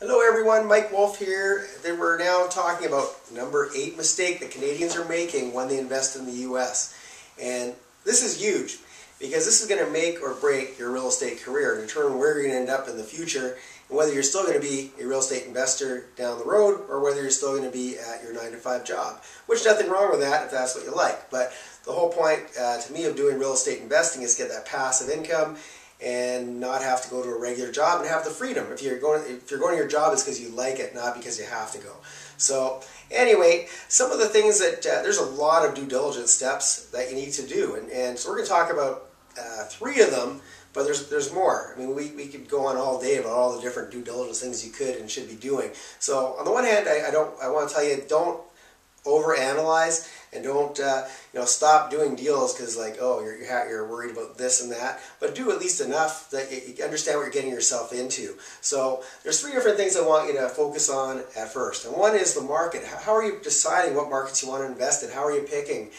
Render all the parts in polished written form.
Hello everyone, Mike Wolf here. We're now talking about number 8 mistake that Canadians are making when they invest in the US. And this is huge because this is going to make or break your real estate career and determine where you're going to end up in the future and whether you're still going to be a real estate investor down the road or whether you're still going to be at your 9-to-5 job. Which, nothing wrong with that if that's what you like. But the whole point to me of doing real estate investing is get that passive income and not have to go to a regular job and have the freedom. If you're going to your job, it's because you like it, not because you have to go. So anyway, some of the things that there's a lot of due diligence steps that you need to do, and so we're going to talk about 3 of them, but there's more. I mean, we could go on all day about all the different due diligence things you could and should be doing. So on the one hand, I want to tell you, don't overanalyze and don't stop doing deals because you're worried about this and that, but do at least enough that you understand what you're getting yourself into. So there's 3 different things I want you to focus on at first, and one is the market. How are you deciding what markets you want to invest in? How are you picking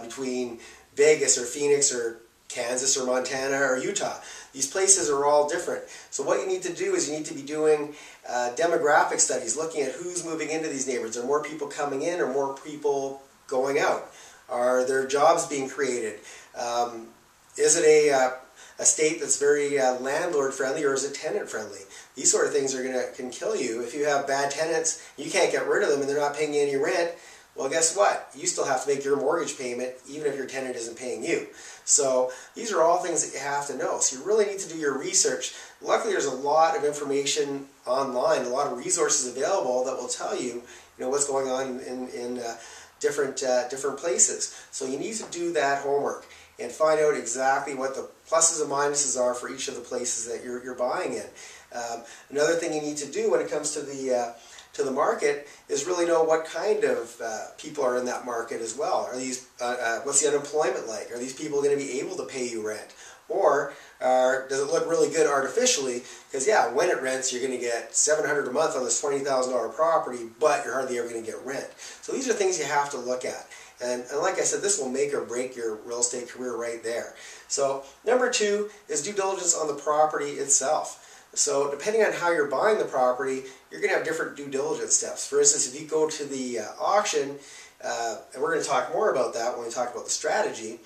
between Vegas or Phoenix or Kansas or Montana or Utah? These places are all different. So what you need to do is you need to be doing demographic studies, looking at who's moving into these neighborhoods. Are more people coming in or more people going out? Are there jobs being created? Is it a state that's very landlord friendly, or is it tenant friendly? These sort of things can kill you. If you have bad tenants, you can't get rid of them and they're not paying you any rent. Well, guess what? You still have to make your mortgage payment even if your tenant isn't paying you. So these are all things that you have to know. So you really need to do your research. Luckily, there's a lot of information online, a lot of resources available that will tell you, what's going on in different places. So you need to do that homework and find out exactly what the pluses and minuses are for each of the places that you're buying in. Another thing you need to do when it comes to the market is really know what kind of people are in that market as well. Are these what's the unemployment like? Are these people going to be able to pay you rent? Or does it look really good artificially? Because when it rents, you're going to get $700 a month on this $20,000 property, but you're hardly ever going to get rent. So these are things you have to look at. And like I said, this will make or break your real estate career right there. So number 2 is due diligence on the property itself. So depending on how you're buying the property, you're going to have different due diligence steps. For instance, if you go to the auction, and we're going to talk more about that when we talk about the strategy,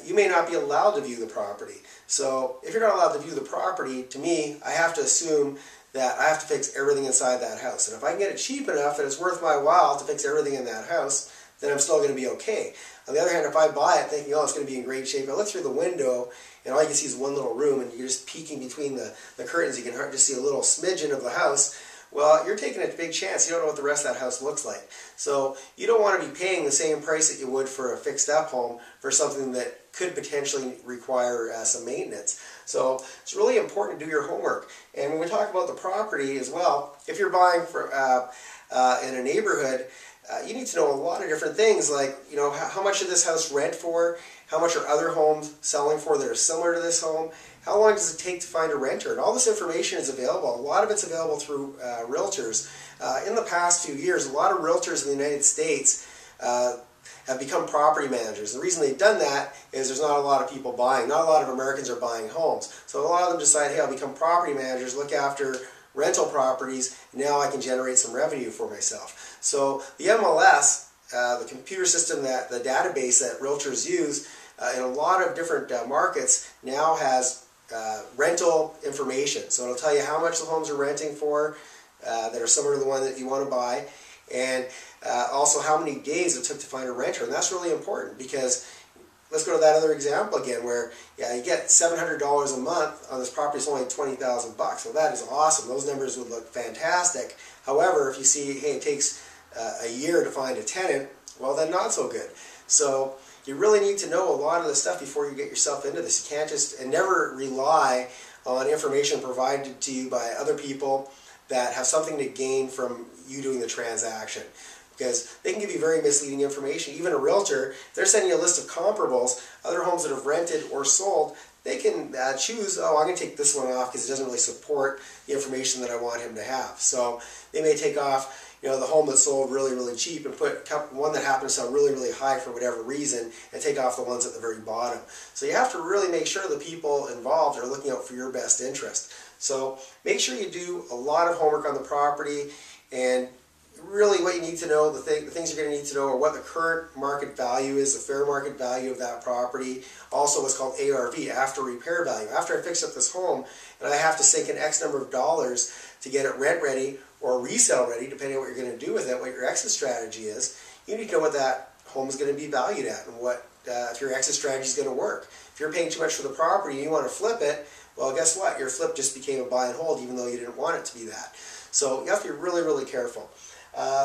you may not be allowed to view the property. So if you're not allowed to view the property, to me, I have to assume that I have to fix everything inside that house. And if I can get it cheap enough that it's worth my while to fix everything in that house, then I'm still going to be okay. On the other hand, if I buy it thinking, it's going to be in great shape, I look through the window and all you can see is one little room and you're just peeking between the curtains, you can just see a little smidgen of the house, well, you're taking a big chance. You don't know what the rest of that house looks like. So you don't want to be paying the same price that you would for a fixed-up home for something that could potentially require some maintenance. So it's really important to do your homework. And when we talk about the property as well, if you're buying in a neighborhood, you need to know a lot of different things, like how much did this house rent for, how much are other homes selling for that are similar to this home, how long does it take to find a renter, and all this information is available. A lot of it's available through realtors. In the past few years, a lot of realtors in the United States have become property managers. The reason they've done that is there's not a lot of people buying. Not a lot of Americans are buying homes. So a lot of them decide, hey, I'll become property managers, look after rental properties, now I can generate some revenue for myself. So the MLS, the computer system, the database that realtors use in a lot of different markets now has rental information. So it'll tell you how much the homes are renting for that are similar to the one that you want to buy, and also how many days it took to find a renter. And that's really important because let's go to that other example again where you get $700 a month on this property. It's only $20,000 bucks. Well, that is awesome. Those numbers would look fantastic. However, if you see, hey, it takes a year to find a tenant, well, then not so good. So you really need to know a lot of the stuff before you get yourself into this. You can't just, and never rely on information provided to you by other people that have something to gain from you doing the transaction, because they can give you very misleading information. Even a realtor, if they're sending you a list of comparables, other homes that have rented or sold, they can choose, oh, I'm going to take this one off because it doesn't really support the information that I want him to have. So they may take off, the home that sold really, really cheap and put one that happens to sell really, really high for whatever reason and take off the ones at the very bottom. So you have to really make sure the people involved are looking out for your best interest. So make sure you do a lot of homework on the property, and really what you need to know, the things you're going to need to know are what the current market value is, the fair market value of that property, also what's called ARV, after repair value. After I fix up this home and I have to sink in X number of dollars to get it rent ready or resale ready, depending on what you're going to do with it, what your exit strategy is, you need to know what that home is going to be valued at and what if your exit strategy is going to work. If you're paying too much for the property and you want to flip it, well, guess what? Your flip just became a buy and hold, even though you didn't want it to be that. So you have to be really, really careful.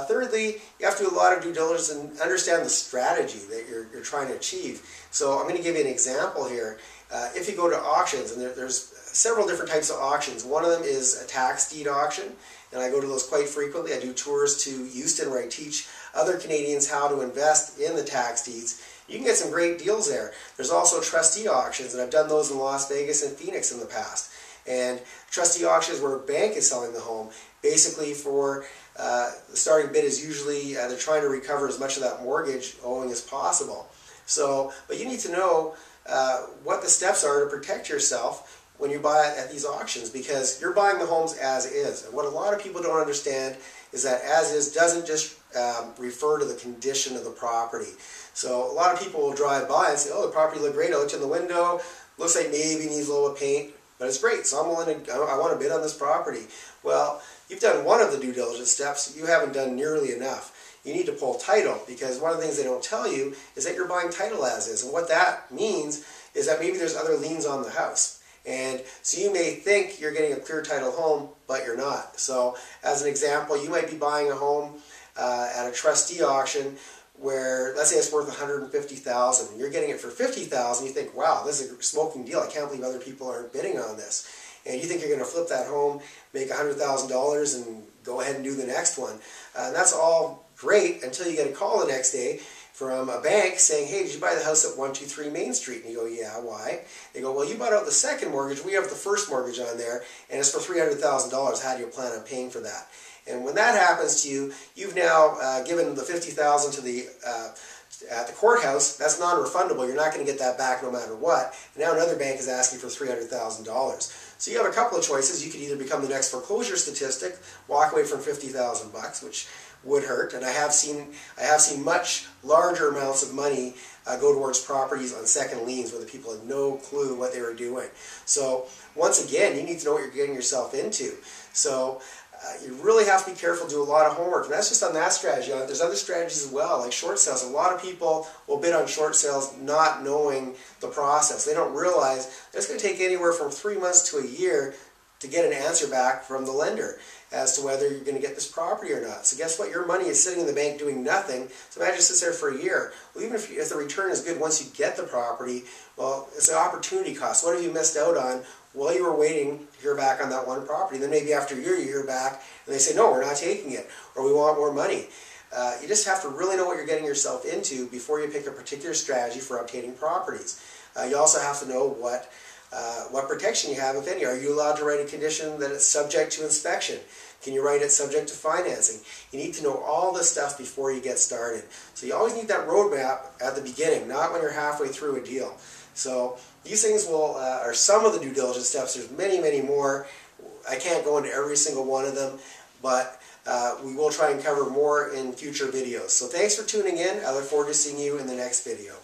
Thirdly, you have to do a lot of due diligence and understand the strategy that you're trying to achieve. So I'm going to give you an example here. If you go to auctions, and there's several different types of auctions. One of them is a tax deed auction, and I go to those quite frequently. I do tours to Houston where I teach other Canadians how to invest in the tax deeds. You can get some great deals there. There's also trustee auctions, and I've done those in Las Vegas and Phoenix in the past. And trustee auctions where a bank is selling the home, basically for the starting bid is usually they're trying to recover as much of that mortgage owing as possible. So, but you need to know what the steps are to protect yourself when you buy at these auctions, because you're buying the homes as is. And what a lot of people don't understand is that as is doesn't just refer to the condition of the property. So a lot of people will drive by and say, oh, the property looked great, I looked in the window, looks like maybe needs a little paint, but it's great, so I want to bid on this property. Well, you've done one of the due diligence steps, you haven't done nearly enough. You need to pull title, because one of the things they don't tell you is that you're buying title as is. And what that means is that maybe there's other liens on the house. And so you may think you're getting a clear title home, but you're not. So as an example, you might be buying a home at a trustee auction where, let's say it's worth $150,000, and you're getting it for $50,000. You think, wow, this is a smoking deal. I can't believe other people aren't bidding on this. And you think you're going to flip that home, make $100,000, and go ahead and do the next one. And that's all great until you get a call the next day from a bank saying, hey, did you buy the house at 123 Main Street? And you go, yeah, why? They go, well, you bought out the second mortgage. We have the first mortgage on there, and it's for $300,000. How do you plan on paying for that? And when that happens to you, you've now given the $50,000 to the at the courthouse. That's non-refundable. You're not going to get that back no matter what. And now another bank is asking for $300,000. So you have a couple of choices. You could either become the next foreclosure statistic, walk away from $50,000, which would hurt. And I have seen much larger amounts of money go towards properties on second liens where the people had no clue what they were doing. So once again, you need to know what you're getting yourself into. So you really have to be careful, do a lot of homework. And that's just on that strategy. There's other strategies as well, like short sales. A lot of people will bid on short sales not knowing the process. They don't realize that it's going to take anywhere from 3 months to a year to get an answer back from the lender as to whether you're going to get this property or not. So guess what? Your money is sitting in the bank doing nothing. So imagine it sits there for a year. Well, even if the return is good once you get the property, well, it's an opportunity cost. What have you missed out on while you were waiting to hear back on that one property? Then maybe after a year you hear back and they say, no, we're not taking it, or we want more money. You just have to really know what you're getting yourself into before you pick a particular strategy for obtaining properties. You also have to know what protection you have, if any. Are you allowed to write a condition that it's subject to inspection? Can you write it subject to financing? You need to know all this stuff before you get started. So you always need that roadmap at the beginning, not when you're halfway through a deal. So these things are some of the due diligence steps. There's many, many more. I can't go into every single one of them, but we will try and cover more in future videos. So thanks for tuning in. I look forward to seeing you in the next video.